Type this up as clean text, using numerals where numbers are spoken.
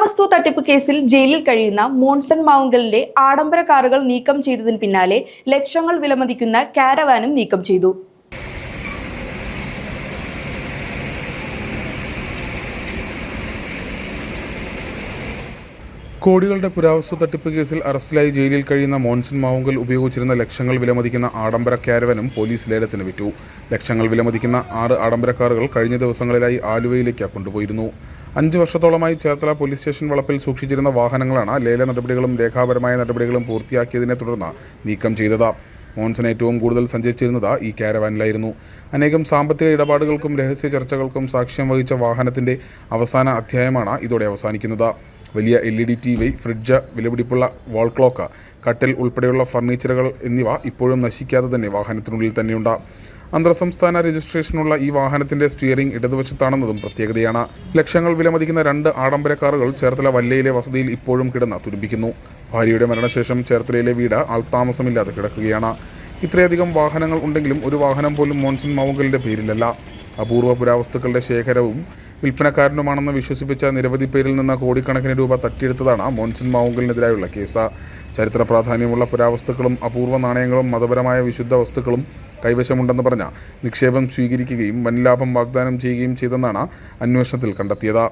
പുരാവസ്തു തട്ടിപ്പ് കേസിൽ ജയിലിൽ കഴിയുന്ന മോൺസൺ മാവുങ്കലിന്റെ ആഡംബര കാറുകൾ നീക്കം ചെയ്തതിന് പിന്നാലെ ലക്ഷങ്ങൾ വിലമതിക്കുന്ന കാരവാനും നീക്കം ചെയ്തു. കോടികളുടെ പുരാവസ്തു തട്ടിപ്പ് കേസിൽ അറസ്റ്റിലായി ജയിലിൽ കഴിയുന്ന മോൺസൺ മാവുങ്കൽ ഉപയോഗിച്ചിരുന്ന ലക്ഷങ്ങൾ വിലമതിക്കുന്ന ആഡംബര കാരവനും പോലീസ് ലേലത്തിന് വിറ്റു. ലക്ഷങ്ങൾ വിലമതിക്കുന്ന 6 ആഡംബര കാറുകൾ കഴിഞ്ഞ ദിവസങ്ങളിലായി ആലുവയിലേക്ക് കൊണ്ടുപോയിരുന്നു. 5 വർഷത്തോളമായി ചേർത്തല പോലീസ് സ്റ്റേഷൻ വളപ്പിൽ സൂക്ഷിച്ചിരുന്ന വാഹനങ്ങളാണ് ലേല നടപടികളും രേഖാപരമായ നടപടികളും പൂർത്തിയാക്കിയതിനെ തുടർന്ന് നീക്കം ചെയ്തത്. മോൺസൺ ഏറ്റവും കൂടുതൽ സഞ്ചരിച്ചിരുന്നത് ഈ കാരവാനിലായിരുന്നു. അനേകം സാമ്പത്തിക ഇടപാടുകൾക്കും രഹസ്യ ചർച്ചകൾക്കും സാക്ഷ്യം വഹിച്ച വാഹനത്തിൻ്റെ അവസാന അധ്യായമാണ് ഇതോടെ അവസാനിക്കുന്നത്. വലിയ LED TV, ഫ്രിഡ്ജ്, വിലപിടിപ്പുള്ള വാൾ ക്ലോക്ക്, കട്ടിൽ ഉൾപ്പെടെയുള്ള ഫർണിച്ചറുകൾ എന്നിവ ഇപ്പോഴും നശിക്കാതെ തന്നെ വാഹനത്തിനുള്ളിൽ തന്നെയുണ്ട്. അന്തർസംസ്ഥാന രജിസ്ട്രേഷനുള്ള ഈ വാഹനത്തിൻ്റെ സ്റ്റിയറിംഗ് ഇടതുവശത്താണെന്നതും പ്രത്യേകതയാണ്. ലക്ഷങ്ങൾ വിലമതിക്കുന്ന 2 ആഡംബര കാറുകൾ ചേർത്തല വല്ലയിലെ വസതിയിൽ ഇപ്പോഴും കിടന്ന് തുരുമ്പിക്കുന്നു. ഭാര്യയുടെ മരണശേഷം ചേർത്തലയിലെ വീട് ആൾത്താമസമില്ലാതെ കിടക്കുകയാണ്. ഇത്രയധികം വാഹനങ്ങൾ ഉണ്ടെങ്കിലും ഒരു വാഹനം പോലും മോൺസൺ മാവുങ്കലിൻ്റെ പേരിലല്ല. അപൂർവ പുരാവസ്തുക്കളുടെ ശേഖരവും വിൽപ്പനക്കാരനുമാണെന്ന് വിശ്വസിപ്പിച്ച നിരവധി പേരിൽ നിന്ന് കോടിക്കണക്കിന് രൂപ തട്ടിയെടുത്തതാണ് മോൺസൺ മാവുങ്കലിനെതിരായുള്ള കേസ്. ചരിത്ര പ്രാധാന്യമുള്ള പുരാവസ്തുക്കളും അപൂർവ നാണയങ്ങളും മതപരമായ വിശുദ്ധ വസ്തുക്കളും കൈവശമുണ്ടെന്ന് പറഞ്ഞ നിക്ഷേപം സ്വീകരിക്കുകയും വൻ ലാഭം വാഗ്ദാനം ചെയ്യുകയും ചെയ്തെന്നാണ് അന്വേഷണത്തിൽ കണ്ടെത്തിയത്.